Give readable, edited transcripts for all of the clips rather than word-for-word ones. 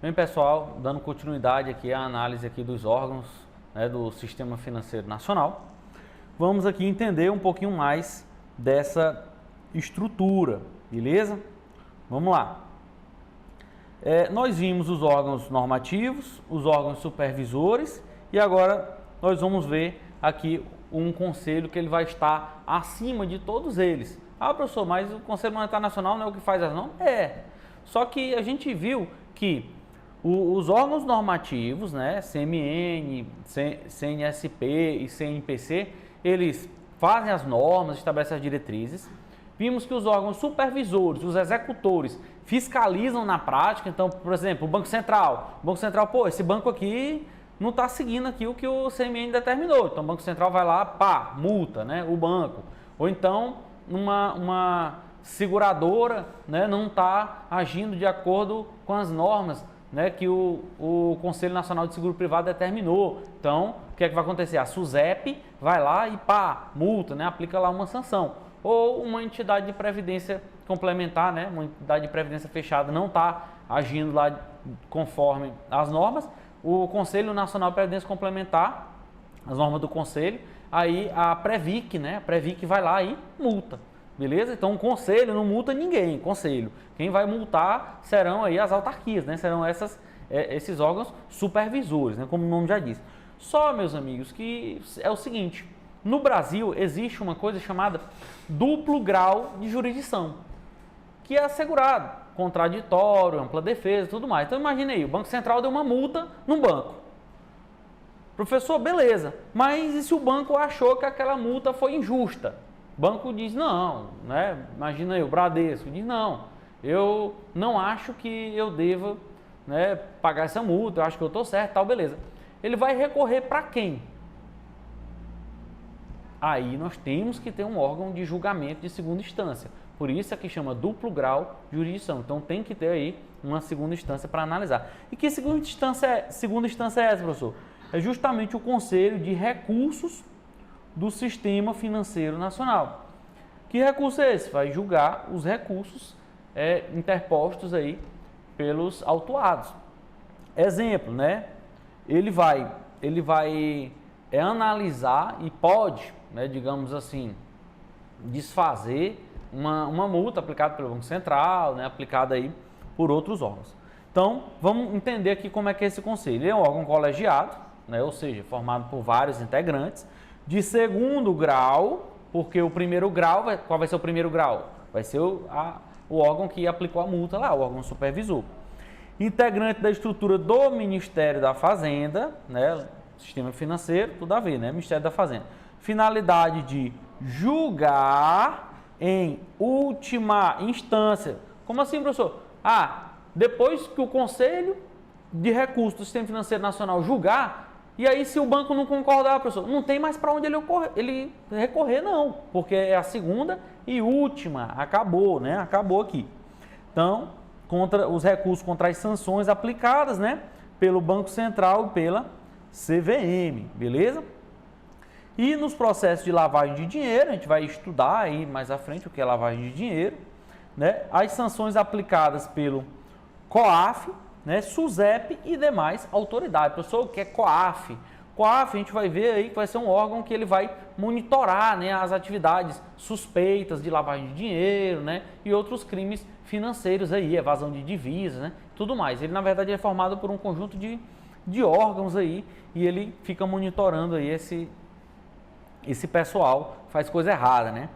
Bem, pessoal, dando continuidade aqui à análise aqui dos órgãos, né, do Sistema Financeiro Nacional, vamos aqui entender um pouquinho mais dessa estrutura, beleza? Vamos lá. Nós vimos os órgãos normativos, os órgãos supervisores e agora nós vamos ver aqui um conselho que ele vai estar acima de todos eles. Ah, professor, mas o Conselho Monetário Nacional não é o que faz as normas? Só que a gente viu que os órgãos normativos, né, CMN, CNSP e CNPC, eles fazem as normas, estabelecem as diretrizes. Vimos que os órgãos supervisores, os executores, fiscalizam na prática. Então, por exemplo, o Banco Central. O Banco Central, esse banco aqui não está seguindo aqui o que o CMN determinou. Então, o Banco Central vai lá, multa, né, o banco. Ou então, uma seguradora, né, não está agindo de acordo com as normas, né, que o Conselho Nacional de Seguro Privado determinou. Então, o que é que vai acontecer? A SUSEP vai lá e multa, né, aplica lá uma sanção. Ou uma entidade de previdência complementar, né, uma entidade de previdência fechada não está agindo lá conforme as normas, o Conselho Nacional de Previdência Complementar, as normas do Conselho, aí a Previc, né, a Previc vai lá e multa. Beleza? Então o Conselho não multa ninguém, Conselho. Quem vai multar serão aí as autarquias, né? Serão esses órgãos supervisores, né? Como o nome já diz. Só, meus amigos, que é o seguinte, no Brasil existe uma coisa chamada duplo grau de jurisdição, que é assegurado, contraditório, ampla defesa e tudo mais. Então imagine aí, o Banco Central deu uma multa num banco. Professor, beleza, mas e se o banco achou que aquela multa foi injusta? O banco diz não, né? Imagina aí, o Bradesco diz não, eu não acho que eu deva, né, pagar essa multa, eu acho que eu estou certo, tal, beleza. Ele vai recorrer para quem? Aí nós temos que ter um órgão de julgamento de segunda instância. Por isso é que chama duplo grau de jurisdição. Então tem que ter aí uma segunda instância para analisar. E que segunda instância é essa, professor? É justamente o Conselho de Recursos do Sistema Financeiro Nacional. Que recurso é esse? Vai julgar os recursos interpostos aí pelos autuados. Exemplo, né? Ele vai analisar e pode, né, digamos assim, desfazer uma multa aplicada pelo Banco Central, né, aplicada aí por outros órgãos. Então, vamos entender aqui como é que é esse conselho. Ele é um órgão colegiado, né, ou seja, formado por vários integrantes, de segundo grau, porque o primeiro grau, qual vai ser o primeiro grau? Vai ser o órgão que aplicou a multa lá, o órgão supervisor. Integrante da estrutura do Ministério da Fazenda, né, sistema financeiro, tudo a ver, né, Ministério da Fazenda. Finalidade de julgar em última instância. Como assim, professor? Depois que o Conselho de Recursos do Sistema Financeiro Nacional julgar, e aí se o banco não concordar, professor, não tem mais para onde ele recorrer, não, porque é a segunda e última, acabou, né? Acabou aqui. Então, contra os recursos contra as sanções aplicadas, né, pelo Banco Central e pela CVM, beleza? E nos processos de lavagem de dinheiro, a gente vai estudar aí mais à frente o que é lavagem de dinheiro, né? As sanções aplicadas pelo COAF, né, SUSEP e demais autoridades. Professor, o que é COAF? COAF, a gente vai ver aí que vai ser um órgão que ele vai monitorar, né, as atividades suspeitas de lavagem de dinheiro, né, e outros crimes financeiros aí, evasão de divisas, né, tudo mais. Ele, na verdade, é formado por um conjunto de órgãos aí e ele fica monitorando aí esse pessoal faz coisa errada, né?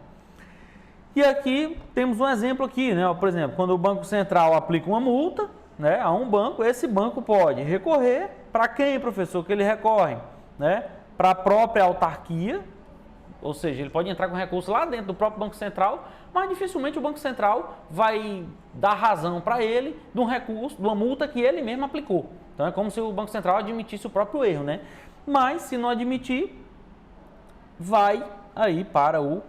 E aqui temos um exemplo aqui, né? Por exemplo, quando o Banco Central aplica uma multa, né, a um banco, esse banco pode recorrer para quem, professor, que ele recorre? Né? Para a própria autarquia, ou seja, ele pode entrar com recurso lá dentro do próprio Banco Central, mas dificilmente o Banco Central vai dar razão para ele de um recurso, de uma multa que ele mesmo aplicou. Então é como se o Banco Central admitisse o próprio erro, né? Mas se não admitir, vai aí para o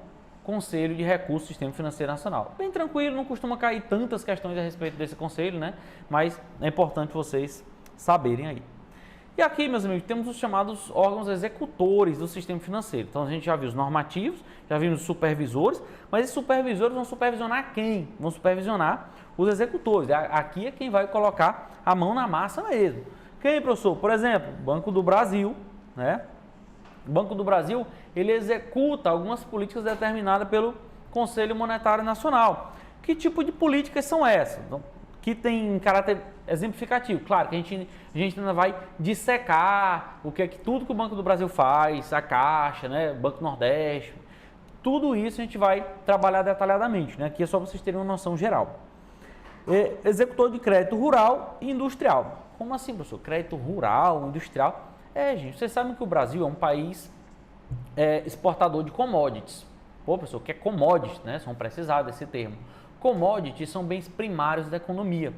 Conselho de Recursos do Sistema Financeiro Nacional. Bem tranquilo, não costuma cair tantas questões a respeito desse conselho, né? Mas é importante vocês saberem aí. E aqui, meus amigos, temos os chamados órgãos executores do sistema financeiro. Então, a gente já viu os normativos, já vimos os supervisores, mas esses supervisores vão supervisionar quem? Vão supervisionar os executores. Aqui é quem vai colocar a mão na massa mesmo. Quem, professor? Por exemplo, Banco do Brasil, né? O Banco do Brasil, ele executa algumas políticas determinadas pelo Conselho Monetário Nacional. Que tipo de políticas são essas? Então, que tem caráter exemplificativo. Claro que a gente ainda vai dissecar tudo que o Banco do Brasil faz, a Caixa, né, Banco Nordeste, tudo isso a gente vai trabalhar detalhadamente, né? Aqui é só vocês terem uma noção geral. Executor de crédito rural e industrial. Como assim, professor? Crédito rural, industrial? Gente, vocês sabem que o Brasil é um país exportador de commodities. Pô, professor, que é commodities, né? São precisados esse termo. Commodities são bens primários da economia,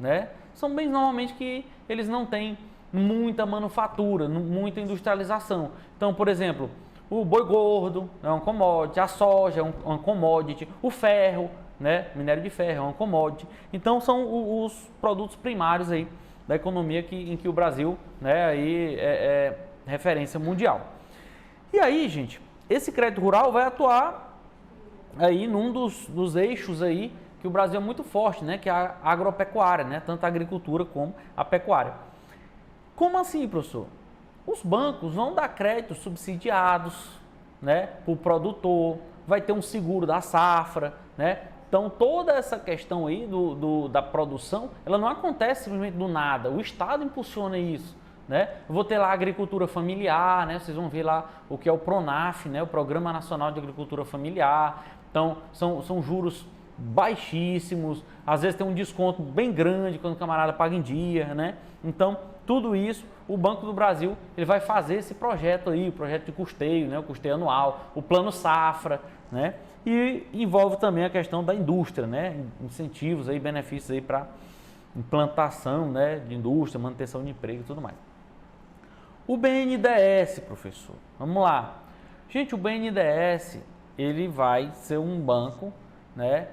né? São bens normalmente que eles não têm muita manufatura, muita industrialização. Então, por exemplo, o boi gordo é um commodity, a soja é um commodity, o ferro, né? Minério de ferro é um commodity. Então, são os produtos primários aí da economia em que o Brasil, né, aí é referência mundial. E aí, gente, esse crédito rural vai atuar aí num dos eixos aí que o Brasil é muito forte, né, que é a agropecuária, né, tanto a agricultura como a pecuária. Como assim, professor? Os bancos vão dar créditos subsidiados, né, para o produtor, vai ter um seguro da safra, né? Então, toda essa questão aí da produção, ela não acontece simplesmente do nada. O Estado impulsiona isso, né? Eu vou ter lá a agricultura familiar, né? Vocês vão ver lá o que é o PRONAF, né? O Programa Nacional de Agricultura Familiar. Então, são juros baixíssimos, às vezes tem um desconto bem grande quando o camarada paga em dia, né? Então, tudo isso, o Banco do Brasil, ele vai fazer esse projeto aí, o projeto de custeio, né? O custeio anual, o Plano Safra, né? E envolve também a questão da indústria, né? Incentivos aí, benefícios aí para implantação, né, de indústria, manutenção de emprego e tudo mais. O BNDES, professor, vamos lá. Gente, o BNDES, ele vai ser um banco, né,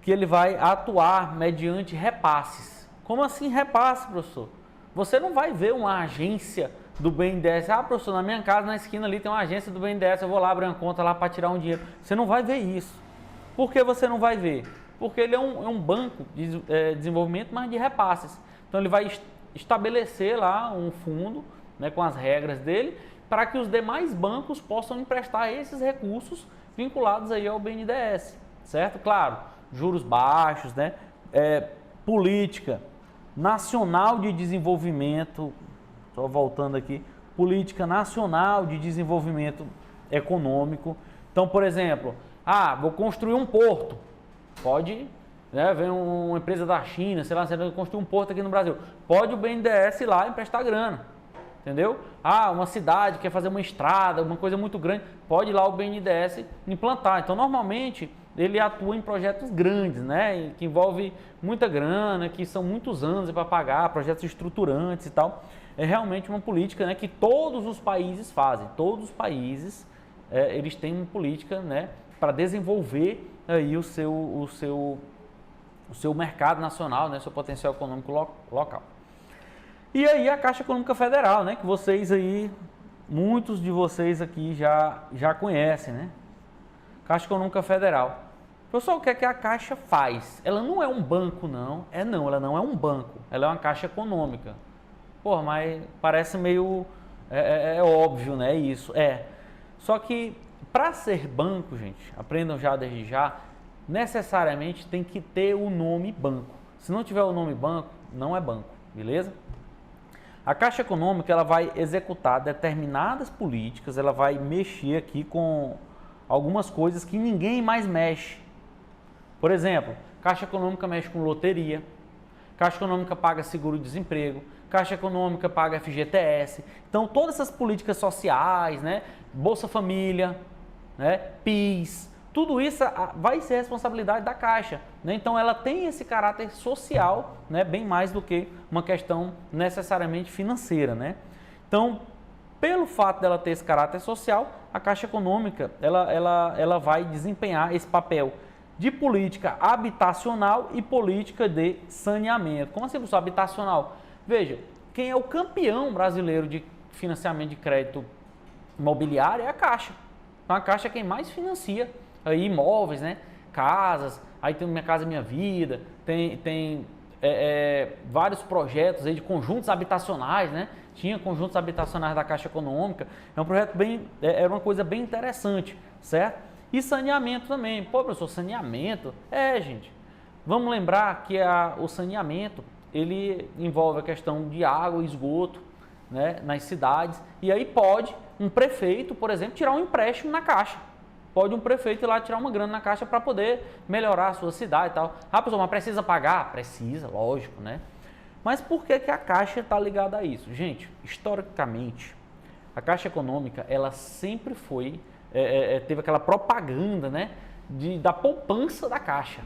que ele vai atuar mediante repasses. Como assim repasse, professor? Você não vai ver uma agência do BNDES. Ah, professor, na minha casa, na esquina ali tem uma agência do BNDES, eu vou lá abrir uma conta lá para tirar um dinheiro. Você não vai ver isso. Por que você não vai ver? Porque ele é um banco de desenvolvimento, mas de repasses. Então ele vai estabelecer lá um fundo, né, com as regras dele, para que os demais bancos possam emprestar esses recursos vinculados aí ao BNDES, certo? Claro, juros baixos, né? Política nacional de desenvolvimento, só voltando aqui, política nacional de desenvolvimento econômico. Então, por exemplo, vou construir um porto. Pode, né, vem uma empresa da China, sei lá, você vai construir um porto aqui no Brasil. Pode o BNDES ir lá emprestar grana, entendeu? Uma cidade quer fazer uma estrada, uma coisa muito grande, pode ir lá o BNDES implantar. Então, normalmente, ele atua em projetos grandes, né, que envolve muita grana, que são muitos anos para pagar, projetos estruturantes e tal. É realmente uma política, né, que todos os países fazem. Todos os países, eles têm uma política, né, para desenvolver aí o seu mercado nacional, né, seu potencial econômico local. E aí a Caixa Econômica Federal, né, que vocês aí, muitos de vocês aqui já conhecem, né? Caixa Econômica Federal. Pessoal, o que é que a Caixa faz? Ela não é um banco, não. Ela não é um banco. Ela é uma Caixa Econômica. Porra, mas parece meio óbvio, né? Isso. Só que para ser banco, gente, aprendam já desde já, necessariamente tem que ter o nome banco. Se não tiver o nome banco, não é banco, beleza? A Caixa Econômica, ela vai executar determinadas políticas, ela vai mexer aqui com algumas coisas que ninguém mais mexe. Por exemplo, Caixa Econômica mexe com loteria, Caixa Econômica paga seguro-desemprego, Caixa Econômica paga FGTS. Então, todas essas políticas sociais, né, Bolsa Família, né, PIS, tudo isso vai ser responsabilidade da Caixa, né? Então, ela tem esse caráter social, né, bem mais do que uma questão necessariamente financeira, né? Então, pelo fato dela ter esse caráter social, a Caixa Econômica ela vai desempenhar esse papel de política habitacional e política de saneamento. Como assim, professor, habitacional? Veja, quem é o campeão brasileiro de financiamento de crédito imobiliário é a Caixa. Então a Caixa é quem mais financia aí imóveis, né? Casas, aí tem Minha Casa Minha Vida, tem vários projetos aí de conjuntos habitacionais, né? Tinha conjuntos habitacionais da Caixa Econômica, é um projeto era uma coisa bem interessante, certo? E saneamento também. Pô, professor, saneamento? Gente, vamos lembrar que o saneamento, ele envolve a questão de água e esgoto, né, nas cidades, e aí pode um prefeito, por exemplo, tirar um empréstimo na Caixa. Pode um prefeito ir lá tirar uma grana na Caixa para poder melhorar a sua cidade e tal. Ah, pessoal, mas precisa pagar? Precisa, lógico, né? Mas por que a Caixa está ligada a isso? Gente, historicamente, a Caixa Econômica, ela sempre teve aquela propaganda, né, da poupança da Caixa.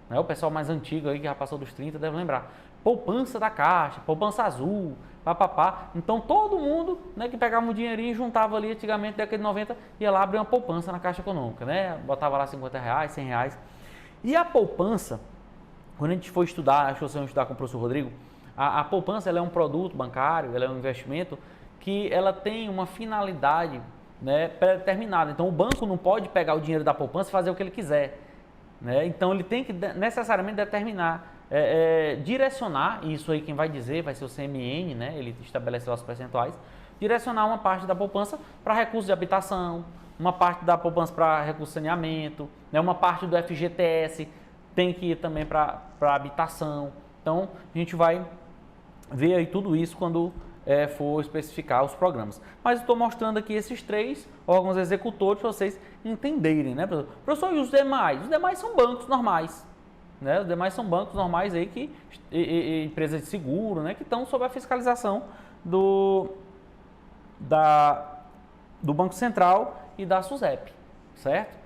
Né? O pessoal mais antigo aí, que já passou dos 30, deve lembrar. Poupança da Caixa, poupança azul, papapá. Então todo mundo, né, que pegava um dinheirinho e juntava ali antigamente, década de 90, ia lá abrir uma poupança na Caixa Econômica, né? Botava lá R$50, R$100. E a poupança, quando a gente for estudar, acho que vocês vão estudar com o professor Rodrigo, a poupança, ela é um produto bancário, ela é um investimento que ela tem uma finalidade, né, pré-determinada. Então o banco não pode pegar o dinheiro da poupança e fazer o que ele quiser, né? Então ele tem que necessariamente determinar, direcionar, e isso aí quem vai dizer vai ser o CMN, né? Ele estabelece os percentuais, direcionar uma parte da poupança para recursos de habitação, uma parte da poupança para recursos de saneamento, né? Uma parte do FGTS tem que ir também para habitação. Então a gente vai ver aí tudo isso quando for especificar os programas. Mas eu estou mostrando aqui esses 3 órgãos executores para vocês entenderem, né, professor? Professor, e os demais? Os demais são bancos normais, né? Os demais são bancos normais aí empresas de seguro, né, que estão sob a fiscalização do Banco Central e da SUSEP, certo?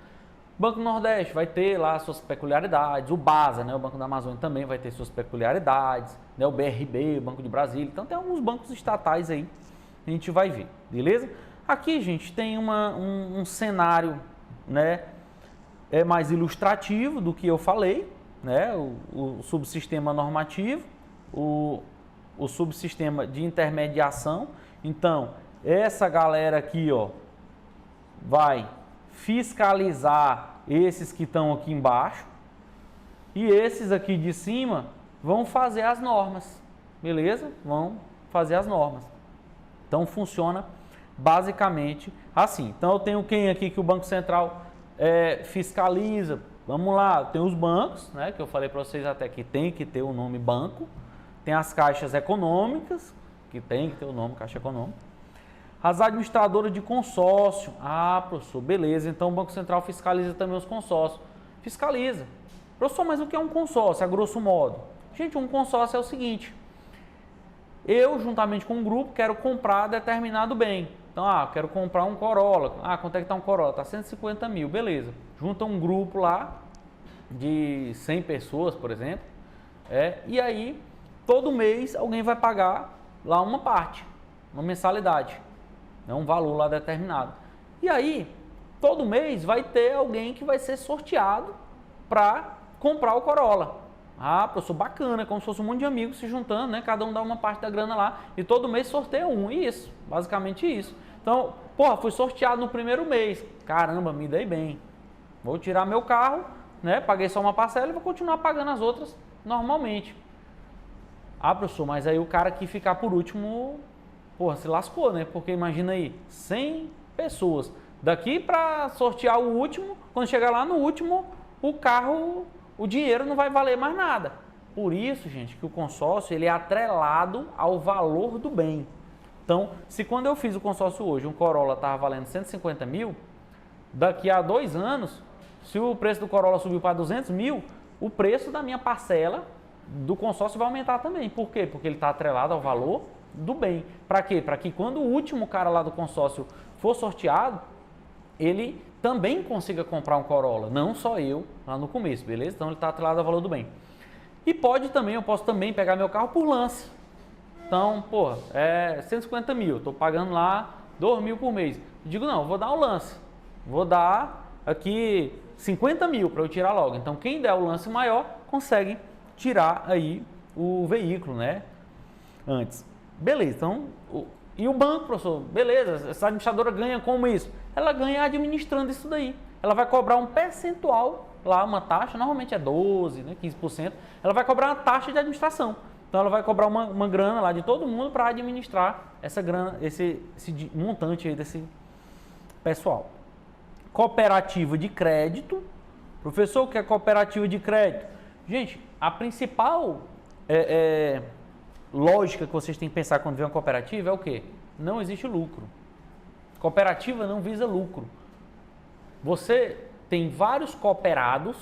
Banco do Nordeste vai ter lá suas peculiaridades, o BASA, né, o Banco da Amazônia também vai ter suas peculiaridades, né, o BRB, o Banco de Brasília, então tem alguns bancos estatais aí, a gente vai ver, beleza? Aqui, gente, tem um cenário, né, mais ilustrativo do que eu falei, né, o subsistema normativo, o subsistema de intermediação. Então, essa galera aqui, ó, vai fiscalizar esses que estão aqui embaixo e esses aqui de cima vão fazer as normas, beleza? Vão fazer as normas. Então funciona basicamente assim. Então eu tenho quem aqui que o Banco Central fiscaliza? Vamos lá, tem os bancos, né, que eu falei para vocês até que tem que ter o nome banco, tem as caixas econômicas, que tem que ter o nome Caixa Econômica. As administradoras de consórcio. Ah, professor, beleza. Então o Banco Central fiscaliza também os consórcios. Fiscaliza. Professor, mas o que é um consórcio, a grosso modo? Gente, um consórcio é o seguinte. Eu, juntamente com um grupo, quero comprar determinado bem. Então, quero comprar um Corolla. Quanto é que está um Corolla? Está 150 mil, beleza. Junta um grupo lá de 100 pessoas, por exemplo. E aí, todo mês, alguém vai pagar lá uma parte, uma mensalidade. Um valor lá determinado. E aí, todo mês vai ter alguém que vai ser sorteado para comprar o Corolla. Professor, bacana, como se fosse um monte de amigos se juntando, né? Cada um dá uma parte da grana lá e todo mês sorteia um. Isso, basicamente isso. Então, fui sorteado no primeiro mês. Caramba, me dei bem. Vou tirar meu carro, né? Paguei só uma parcela e vou continuar pagando as outras normalmente. Professor, mas aí o cara que ficar por último, se lascou, né? Porque imagina aí, 100 pessoas. Daqui para sortear o último, quando chegar lá no último, o carro, o dinheiro não vai valer mais nada. Por isso, gente, que o consórcio ele é atrelado ao valor do bem. Então, se quando eu fiz o consórcio hoje, um Corolla estava valendo 150 mil, daqui a 2 anos, se o preço do Corolla subiu para 200 mil, o preço da minha parcela do consórcio vai aumentar também. Por quê? Porque ele está atrelado ao valor do bem. Para quê? Para que quando o último cara lá do consórcio for sorteado, ele também consiga comprar um Corolla, não só eu lá no começo, beleza? Então ele está atrelado ao valor do bem. E eu posso também pegar meu carro por lance. Então, 150 mil, estou pagando lá 2 mil por mês. Digo, não, vou dar o lance. Vou dar aqui 50 mil para eu tirar logo. Então quem der o lance maior, consegue tirar aí o veículo, né? Antes. Beleza, então, e o banco, professor? Beleza, essa administradora ganha como isso? Ela ganha administrando isso daí. Ela vai cobrar um percentual lá, uma taxa, normalmente é 12%, né, 15%, ela vai cobrar uma taxa de administração. Então ela vai cobrar uma grana lá de todo mundo para administrar essa grana, esse montante aí desse pessoal. Cooperativa de crédito. Professor, o que é cooperativa de crédito? Gente, a principal lógica que vocês têm que pensar quando vê uma cooperativa é o quê? Não existe lucro. Cooperativa não visa lucro. Você tem vários cooperados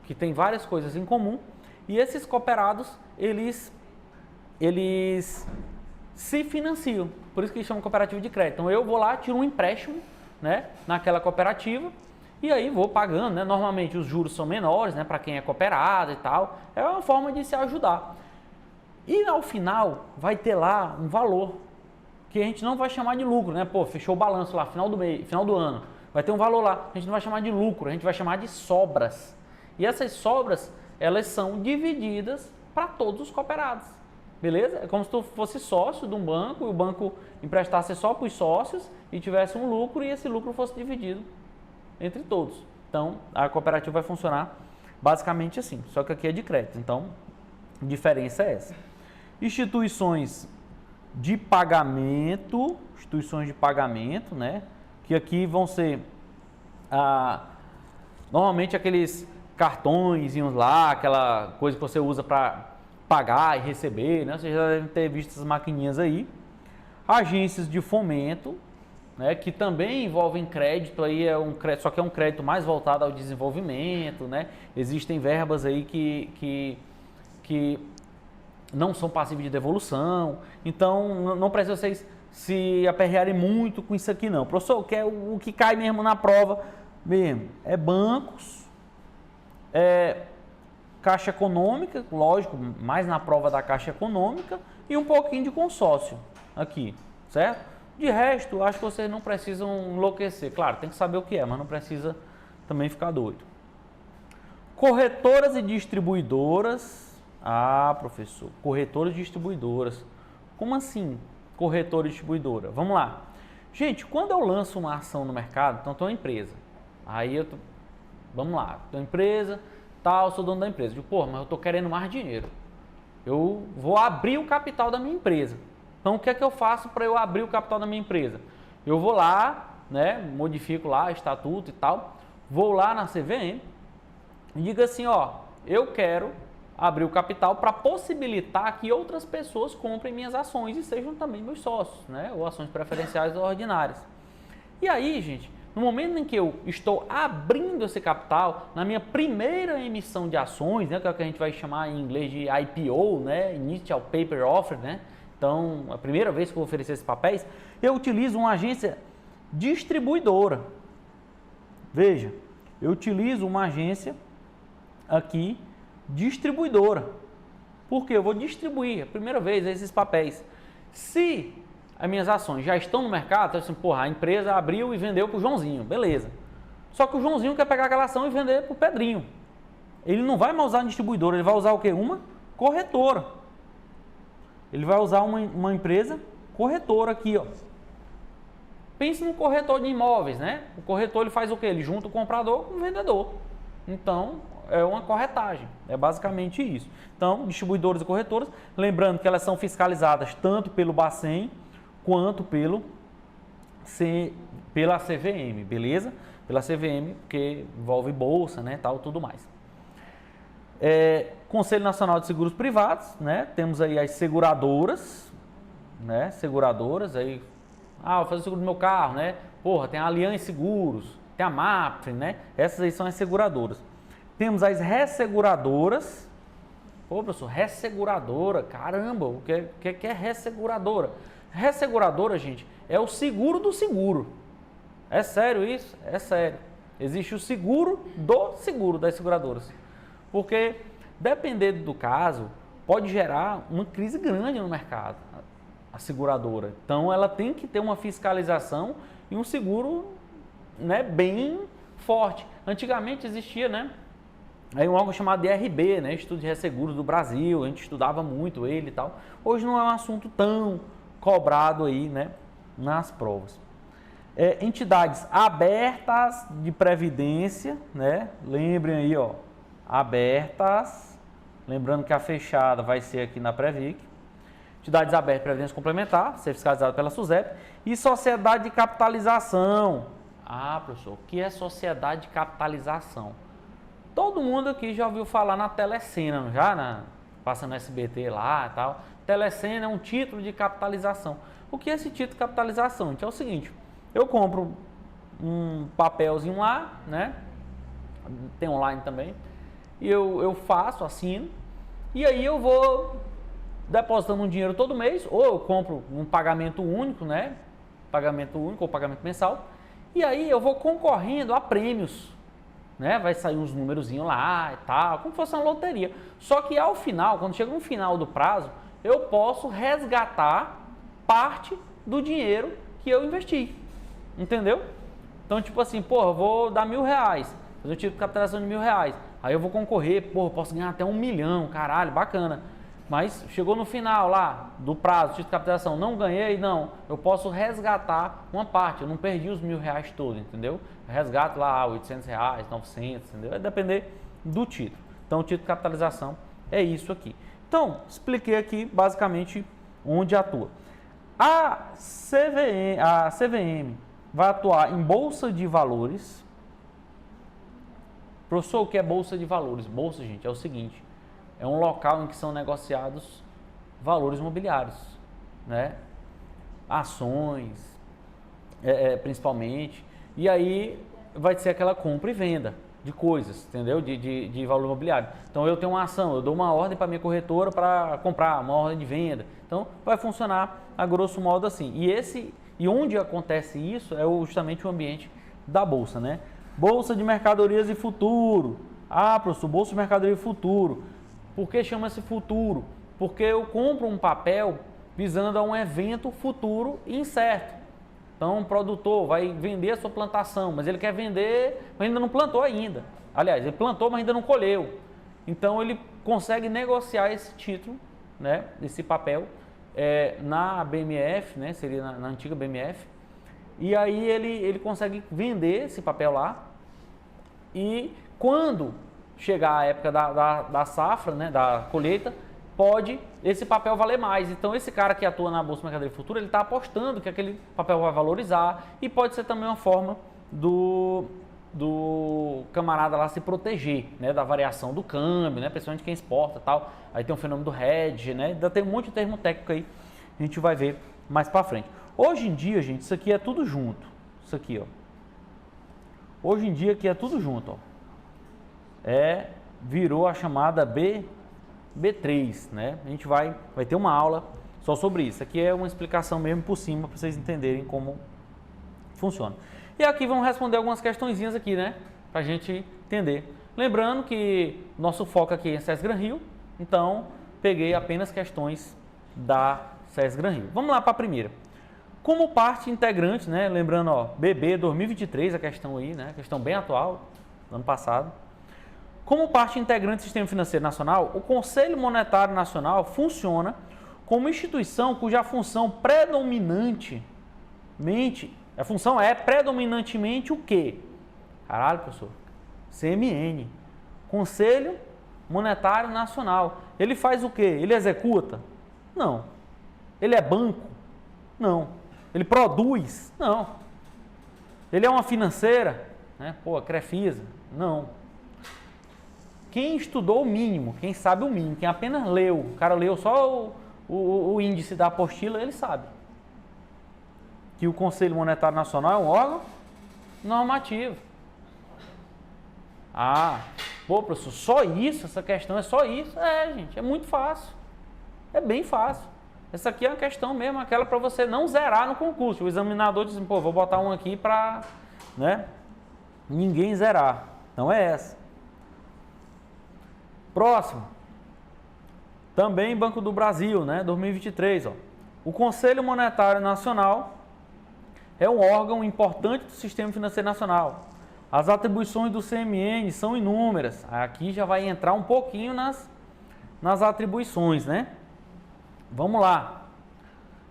que têm várias coisas em comum e esses cooperados, eles se financiam. Por isso que eles chamam cooperativa de crédito. Então eu vou lá, tiro um empréstimo, né, naquela cooperativa e aí vou pagando, né? Normalmente os juros são menores, né, para quem é cooperado e tal. É uma forma de se ajudar. E ao final vai ter lá um valor que a gente não vai chamar de lucro, né? Pô, fechou o balanço lá, final do mês, final do ano. Vai ter um valor lá, a gente não vai chamar de lucro, a gente vai chamar de sobras. E essas sobras, elas são divididas para todos os cooperados. Beleza? É como se tu fosse sócio de um banco e o banco emprestasse só para os sócios e tivesse um lucro e esse lucro fosse dividido entre todos. Então, a cooperativa vai funcionar basicamente assim, só que aqui é de crédito. Então, a diferença é essa. Instituições de pagamento, né? Que aqui vão ser normalmente aqueles cartõezinhos lá, aquela coisa que você usa para pagar e receber, né? Vocês já devem ter visto essas maquininhas aí. Agências de fomento, né? Que também envolvem crédito, aí só que é um crédito mais voltado ao desenvolvimento, né? Existem verbas aí que não são passíveis de devolução, então não precisa vocês se aperrearem muito com isso aqui não. Professor, o que cai mesmo na prova mesmo é bancos, Caixa Econômica, lógico, mais na prova da Caixa Econômica e um pouquinho de consórcio aqui, certo? De resto, acho que vocês não precisam enlouquecer. Claro, tem que saber o que é, mas não precisa também ficar doido. Corretoras e distribuidoras. Ah, professor, corretoras e distribuidoras. Como assim, corretora e distribuidora? Vamos lá. Gente, quando eu lanço uma ação no mercado, então estou uma empresa. Vamos lá, estou empresa, tal, sou dono da empresa. Digo, pô, mas eu estou querendo mais dinheiro. Eu vou abrir o capital da minha empresa. Então, o que é que eu faço para eu abrir o capital da minha empresa? Eu vou lá, né, modifico lá estatuto e tal, vou lá na CVM e digo assim, ó, eu quero abrir o capital para possibilitar que outras pessoas comprem minhas ações e sejam também meus sócios, né, ou ações preferenciais ou ordinárias. E aí, gente, no momento em que eu estou abrindo esse capital, na minha primeira emissão de ações, né, que é o que a gente vai chamar em inglês de IPO, né, Initial Paper Offer, né, então, a primeira vez que eu vou oferecer esses papéis, eu utilizo uma agência distribuidora. Veja, eu utilizo uma agência aqui distribuidora. Porque eu vou distribuir a primeira vez esses papéis. Se as minhas ações já estão no mercado, então assim, porra, a empresa abriu e vendeu para o Joãozinho, beleza. Só que o Joãozinho quer pegar aquela ação e vender para o Pedrinho. Ele não vai mais usar uma distribuidora, ele vai usar o quê? Uma corretora. Ele vai usar uma empresa corretora aqui, ó. Pense no corretor de imóveis, né? O corretor ele faz o quê? Ele junta o comprador com o vendedor. Então, é uma corretagem. É basicamente isso. Então, distribuidores e corretoras, lembrando que elas são fiscalizadas tanto pelo Bacen quanto pela CVM, beleza? Pela CVM, porque envolve bolsa, né, tal, tudo mais. Conselho Nacional de Seguros Privados, né? Temos aí as seguradoras, né? Seguradoras, aí, vou fazer o seguro do meu carro, né? Porra, tem a Allianz Seguros, tem a Mapfre, né? Essas aí são as seguradoras. Temos as resseguradoras. Pô, professor, resseguradora, caramba, o que é resseguradora? Resseguradora, gente, é o seguro do seguro. É sério isso? É sério. Existe o seguro do seguro das seguradoras. Porque, dependendo do caso, pode gerar uma crise grande no mercado, a seguradora. Então, ela tem que ter uma fiscalização e um seguro, né, bem forte. Antigamente existia, né, aí um órgão chamado IRB, né, Instituto de Resseguros do Brasil, a gente estudava muito ele e tal. Hoje não é um assunto tão cobrado aí, né, nas provas. Entidades abertas de previdência, né? Lembrem aí, ó, abertas, lembrando que a fechada vai ser aqui na Previc. Entidades abertas de previdência complementar, ser fiscalizada pela SUSEP, e sociedade de capitalização. Ah, professor, o que é sociedade de capitalização? Todo mundo aqui já ouviu falar na Telecena, não já? Passa no SBT lá e tal. Telecena é um título de capitalização. O que é esse título de capitalização? Então é o seguinte, eu compro um papelzinho lá, né? Tem online também. E eu faço, assino. E aí eu vou depositando um dinheiro todo mês. Ou eu compro um pagamento único, né? Pagamento único ou pagamento mensal. E aí eu vou concorrendo a prêmios. Né? Vai sair uns númerozinhos lá e tal. Como se fosse uma loteria. Só que ao final, quando chega no final do prazo, eu posso resgatar parte do dinheiro que eu investi. Entendeu? Então, tipo assim, porra, eu vou dar R$1.000, fazer um título de capitalização de R$1.000. Aí eu vou concorrer, porra, posso ganhar até 1 milhão, caralho, bacana. Mas chegou no final lá do prazo, título de capitalização, não ganhei, não. Eu posso resgatar uma parte, eu não perdi os R$1.000 todos, entendeu? Eu resgato lá R$800, R$900, entendeu? Vai depender do título. Então, o título de capitalização é isso aqui. Então, expliquei aqui basicamente onde atua. A CVM vai atuar em bolsa de valores. Professor, o que é bolsa de valores? Bolsa, gente, é o seguinte, é um local em que são negociados valores imobiliários, né? Ações, principalmente, e aí vai ser aquela compra e venda de coisas, entendeu? De valor imobiliário. Então eu tenho uma ação, eu dou uma ordem para minha corretora para comprar, uma ordem de venda. Então vai funcionar a grosso modo assim. E onde acontece isso é justamente o ambiente da bolsa, né? Bolsa de mercadorias e futuro. Ah, professor, bolsa de mercadoria e futuro. Por que chama-se futuro? Porque eu compro um papel visando a um evento futuro e incerto. Então, um produtor vai vender a sua plantação, mas ele quer vender, mas ainda não plantou ainda. Aliás, ele plantou, mas ainda não colheu. Então, ele consegue negociar esse título, né, esse papel, na BMF, né, seria na antiga BMF. E aí ele consegue vender esse papel lá. E quando chegar a época da safra, né, da colheita, pode esse papel valer mais. Então, esse cara que atua na Bolsa de Mercadoria Futura, ele está apostando que aquele papel vai valorizar e pode ser também uma forma do camarada lá se proteger, né, da variação do câmbio, né, principalmente quem exporta e tal. Aí tem o fenômeno do hedge, né, ainda tem um monte de termo técnico aí, a gente vai ver mais para frente. Hoje em dia, gente, isso aqui é tudo junto. Isso aqui, ó. Hoje em dia aqui é tudo junto, ó. Virou a chamada B3, né? A gente vai ter uma aula só sobre isso. Aqui é uma explicação mesmo por cima para vocês entenderem como funciona. E aqui vamos responder algumas questõezinhas aqui, né? Para a gente entender. Lembrando que nosso foco aqui é SESC Gran Rio, então peguei apenas questões da SESC Gran Rio. Vamos lá para a primeira. Como parte integrante, né? Lembrando, ó, BB 2023, a questão aí, né? Questão bem atual, do ano passado. Como parte integrante do Sistema Financeiro Nacional, o Conselho Monetário Nacional funciona como instituição cuja função predominantemente, a função é predominantemente o quê? Caralho, professor, CMN, Conselho Monetário Nacional. Ele faz o quê? Ele executa? Não. Ele é banco? Não. Ele produz? Não. Ele é uma financeira? Né? Pô, Crefisa? Não. Quem estudou o mínimo, quem sabe o mínimo, quem apenas leu, o cara leu só o índice da apostila, ele sabe que o Conselho Monetário Nacional é um órgão normativo. Ah, pô, professor, só isso? Essa questão é só isso? Gente, é muito fácil. É bem fácil. Essa aqui é uma questão mesmo, aquela para você não zerar no concurso. O examinador diz assim, pô, vou botar um aqui para, né, ninguém zerar. Não é essa. Próximo. Também Banco do Brasil, né, 2023, ó. O Conselho Monetário Nacional é um órgão importante do Sistema Financeiro Nacional. As atribuições do CMN são inúmeras. Aqui já vai entrar um pouquinho nas atribuições, né? Vamos lá.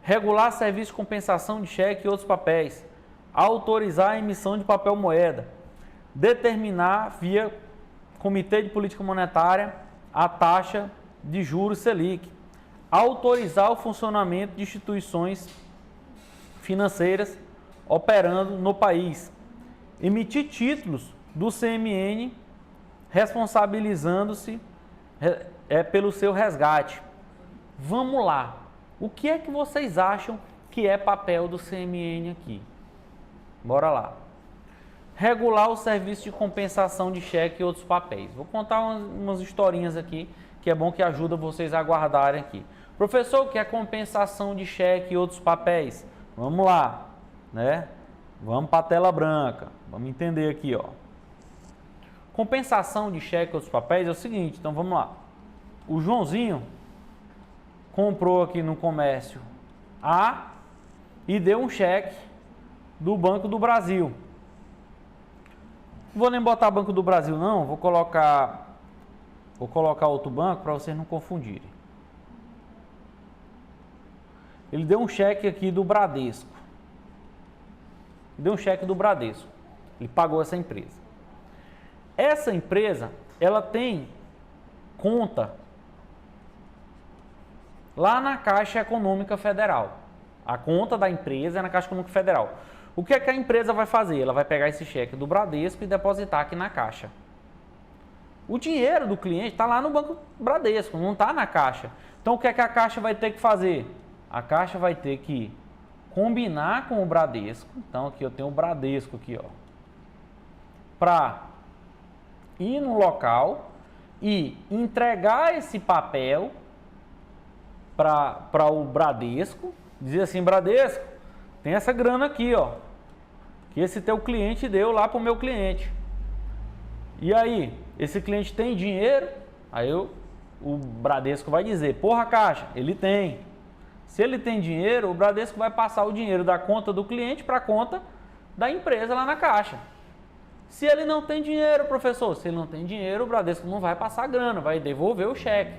regular serviço de compensação de cheque e outros papéis, autorizar a emissão de papel moeda, determinar via Comitê de Política Monetária a taxa de juros Selic, autorizar o funcionamento de instituições financeiras operando no país, emitir títulos do CMN responsabilizando-se pelo seu resgate. Vamos lá. O que é que vocês acham que é papel do CMN aqui? Bora lá. Regular o serviço de compensação de cheque e outros papéis. Vou contar umas historinhas aqui, que é bom que ajuda vocês a guardarem aqui. Professor, o que é compensação de cheque e outros papéis? Vamos lá, né? Vamos para a tela branca. Vamos entender aqui, ó. Compensação de cheque e outros papéis é o seguinte, então vamos lá. O Joãozinho comprou aqui no comércio A e deu um cheque do Banco do Brasil. Não vou nem botar Banco do Brasil não, vou colocar outro banco para vocês não confundirem. Ele deu um cheque aqui do Bradesco. Deu um cheque do Bradesco. Ele pagou essa empresa. Essa empresa, ela tem conta lá na Caixa Econômica Federal. A conta da empresa é na Caixa Econômica Federal. O que é que a empresa vai fazer? Ela vai pegar esse cheque do Bradesco e depositar aqui na Caixa. O dinheiro do cliente está lá no Banco Bradesco, não está na Caixa. Então, o que é que a Caixa vai ter que fazer? A Caixa vai ter que combinar com o Bradesco. Então, aqui eu tenho o Bradesco aqui, ó, para ir no local e entregar esse papel para o Bradesco, dizer assim, Bradesco, tem essa grana aqui, ó, que esse teu cliente deu lá para o meu cliente. E aí, esse cliente tem dinheiro? Aí o Bradesco vai dizer, porra, Caixa, ele tem. Se ele tem dinheiro, o Bradesco vai passar o dinheiro da conta do cliente para a conta da empresa lá na Caixa. Se ele não tem dinheiro, professor, se ele não tem dinheiro, o Bradesco não vai passar a grana, vai devolver o cheque.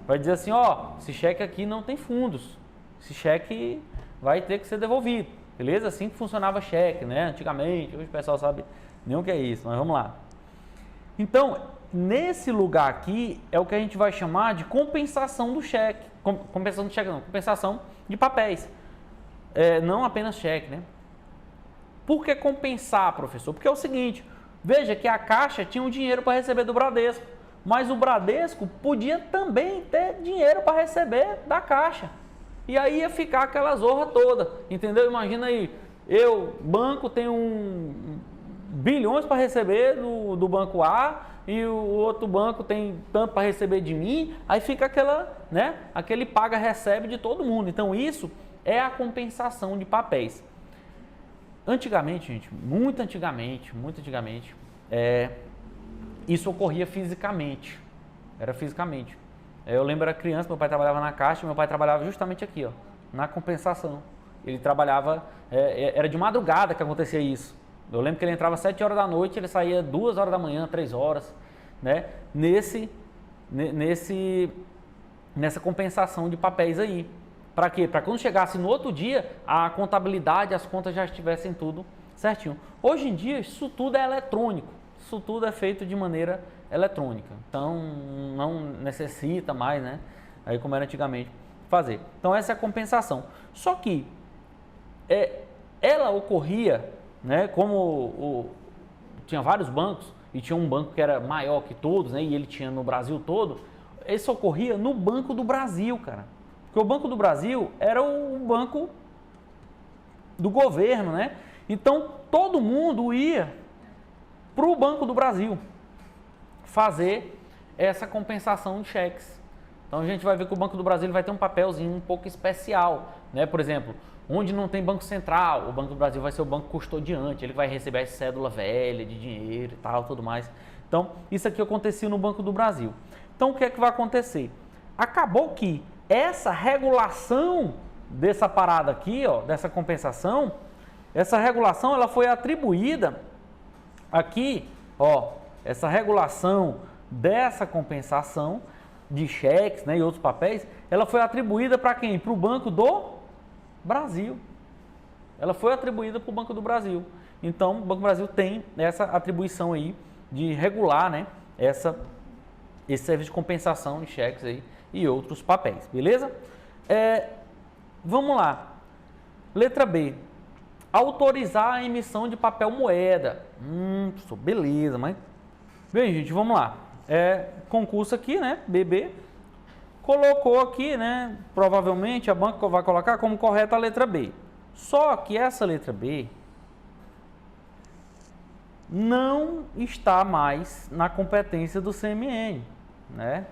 Vai dizer assim, ó, esse cheque aqui não tem fundos. Esse cheque vai ter que ser devolvido. Beleza? Assim que funcionava cheque, né? Antigamente, hoje o pessoal sabe nem o que é isso, mas vamos lá. Então, nesse lugar aqui é o que a gente vai chamar de compensação do cheque. Compensação do cheque não, compensação de papéis. Não apenas cheque, né? Por que compensar, professor? Porque é o seguinte, veja que a Caixa tinha um dinheiro para receber do Bradesco, mas o Bradesco podia também ter dinheiro para receber da Caixa. E aí ia ficar aquela zorra toda, entendeu? Imagina aí, banco, tenho bilhões para receber do banco A e o outro banco tem tanto para receber de mim, aí fica aquele paga-recebe de todo mundo. Então isso é a compensação de papéis. Antigamente, gente, muito antigamente, isso ocorria fisicamente, era fisicamente. Eu lembro, era criança, meu pai trabalhava na Caixa, meu pai trabalhava justamente aqui, ó, na compensação. Ele trabalhava, era de madrugada que acontecia isso. Eu lembro que ele entrava às 7 horas da noite, ele saía 2 horas da manhã, 3 horas, né? Nessa compensação de papéis aí. Para quê? Para quando chegasse no outro dia, a contabilidade, as contas já estivessem tudo certinho. Hoje em dia, isso tudo é eletrônico. Isso tudo é feito de maneira eletrônica. Então, não necessita mais, né? Aí como era antigamente, fazer. Então, essa é a compensação. Só que ela ocorria, né? Como tinha vários bancos, e tinha um banco que era maior que todos, né? E ele tinha no Brasil todo, isso ocorria no Banco do Brasil, cara. Porque o Banco do Brasil era o banco do governo, né? Então, todo mundo ia para o Banco do Brasil fazer essa compensação de cheques. Então, a gente vai ver que o Banco do Brasil vai ter um papelzinho um pouco especial, né? Por exemplo, onde não tem Banco Central, o Banco do Brasil vai ser o banco custodiante, ele vai receber a cédula velha de dinheiro e tal, tudo mais. Então, isso aqui acontecia no Banco do Brasil. Então, o que é que vai acontecer? Acabou que essa regulação dessa parada aqui, ó, dessa compensação, essa regulação ela foi atribuída aqui, ó, essa regulação dessa compensação de cheques, né, e outros papéis, ela foi atribuída para quem? Para o Banco do Brasil. Ela foi atribuída para o Banco do Brasil. Então, o Banco do Brasil tem essa atribuição aí de regular, né, esse serviço de compensação de cheques aí e outros papéis, beleza? Vamos lá. Letra B. Autorizar a emissão de papel moeda. Beleza, mas... Bem, gente, vamos lá. Concurso aqui, né, BB, colocou aqui, né, provavelmente a banca vai colocar como correta a letra B. Só que essa letra B não está mais na competência do CMN, né?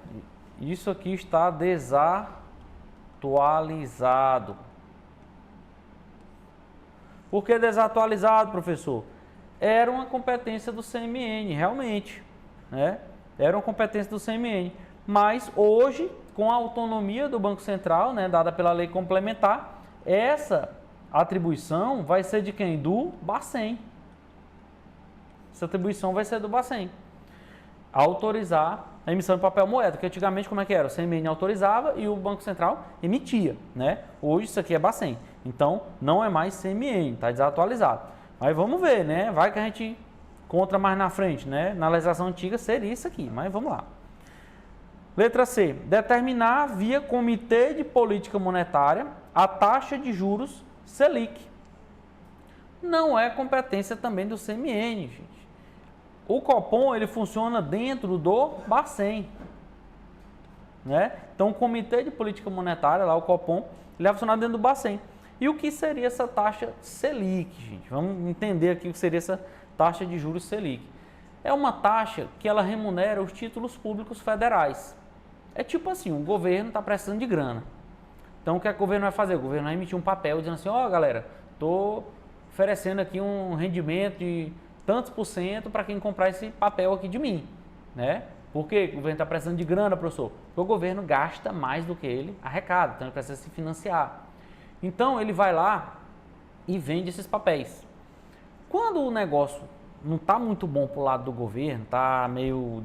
Isso aqui está desatualizado. Por que desatualizado, professor? Era uma competência do CMN, realmente, né? Era uma competência do CMN, mas hoje, com a autonomia do Banco Central, né, dada pela lei complementar, essa atribuição vai ser de quem? Do Bacen. Essa atribuição vai ser do Bacen. Autorizar a emissão de papel moeda, que antigamente como é que era? O CMN autorizava e o Banco Central emitia, né? Hoje isso aqui é Bacen. Então, não é mais CMN, está desatualizado. Mas vamos ver, né? Vai que a gente encontra mais na frente, né? Na legislação antiga seria isso aqui, mas vamos lá. Letra C. Determinar via Comitê de Política Monetária a taxa de juros Selic. Não é competência também do CMN, gente. O Copom, ele funciona dentro do Bacen, né? Então, o Comitê de Política Monetária, lá o Copom, ele vai funcionar dentro do Bacen. E o que seria essa taxa Selic, gente? Vamos entender aqui o que seria essa taxa de juros Selic. É uma taxa que ela remunera os títulos públicos federais. É tipo assim, o governo está precisando de grana. Então, o que o governo vai fazer? O governo vai emitir um papel dizendo assim, ó, galera, estou oferecendo aqui um rendimento de tantos por cento para quem comprar esse papel aqui de mim, né? Por que o governo está precisando de grana, professor? Porque o governo gasta mais do que ele arrecada, então ele precisa se financiar. Então, ele vai lá e vende esses papéis. Quando o negócio não está muito bom para o lado do governo, está meio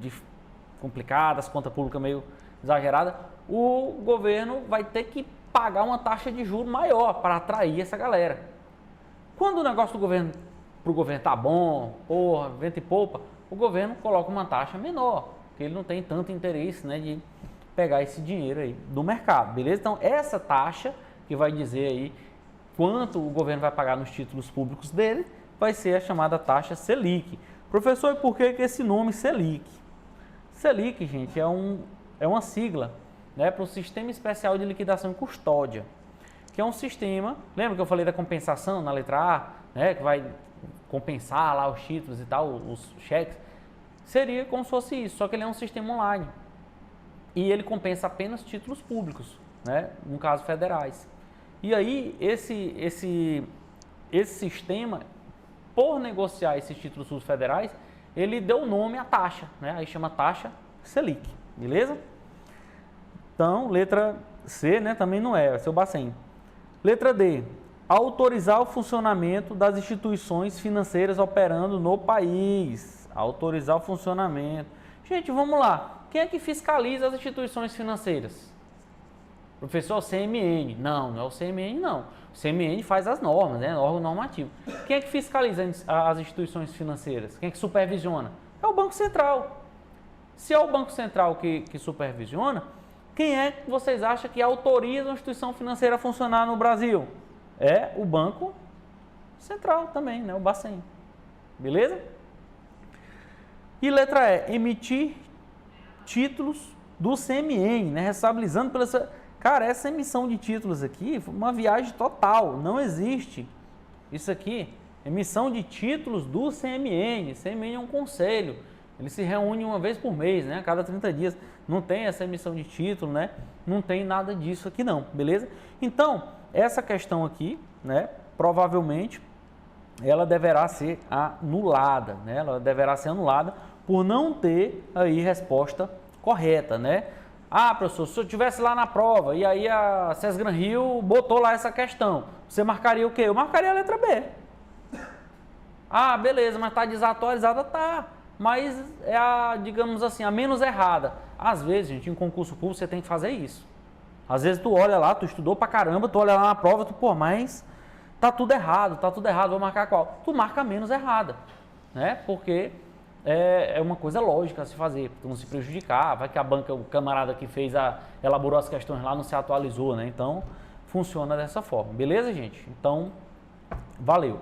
complicado, as contas públicas meio exageradas, o governo vai ter que pagar uma taxa de juros maior para atrair essa galera. Quando o negócio do governo, para o governo tá bom, porra, vento e poupa, o governo coloca uma taxa menor, porque ele não tem tanto interesse, né, de pegar esse dinheiro aí do mercado, beleza? Então, essa taxa que vai dizer aí quanto o governo vai pagar nos títulos públicos dele, vai ser a chamada taxa Selic. Professor, e por que esse nome Selic? Selic, gente, é uma sigla, né, para o Sistema Especial de Liquidação e Custódia, que é um sistema, lembra que eu falei da compensação na letra A, né, que vai compensar lá os títulos e tal, os cheques? Seria como se fosse isso, só que ele é um sistema online. E ele compensa apenas títulos públicos, né, no caso federais. E aí, esse sistema, por negociar esses títulos federais, ele deu nome à taxa, né? Aí chama taxa Selic, beleza? Então, letra C, né, também não é, vai ser o Bacen. Letra D, autorizar o funcionamento das instituições financeiras operando no país. Autorizar o funcionamento. Gente, vamos lá. Quem é que fiscaliza as instituições financeiras? Professor, CMN. Não, não é o CMN, não. O CMN faz as normas, né? Órgão normativo. Quem é que fiscaliza as instituições financeiras? Quem é que supervisiona? É o Banco Central. Se é o Banco Central que supervisiona, quem é que vocês acham que autoriza uma instituição financeira a funcionar no Brasil? É o Banco Central também, né? O Bacen. Beleza? E letra E, emitir títulos do CMN, né? Responsabilizando pela... Cara, essa emissão de títulos aqui foi uma viagem total, não existe. Isso aqui, emissão de títulos do CMN. CMN é um conselho, ele se reúne uma vez por mês, né? A cada 30 dias. Não tem essa emissão de título, né? Não tem nada disso aqui não, beleza? Então, essa questão aqui, né? Provavelmente, ela deverá ser anulada, né? Ela deverá ser anulada por não ter aí resposta correta, né? Ah, professor, se eu estivesse lá na prova e aí a Sesgran Rio botou lá essa questão, você marcaria o quê? Eu marcaria a letra B. Ah, beleza, mas está desatualizada? Tá, mas é a, digamos assim, a menos errada. Às vezes, gente, em concurso público você tem que fazer isso. Às vezes tu olha lá, tu estudou pra caramba, tu olha lá na prova, tu, pô, mas tá tudo errado, vou marcar qual? Tu marca a menos errada, né? Porque é uma coisa lógica a se fazer, tu não se prejudicar, vai que a banca, o camarada que elaborou as questões lá não se atualizou, né? Então, funciona dessa forma, beleza, gente? Então, valeu!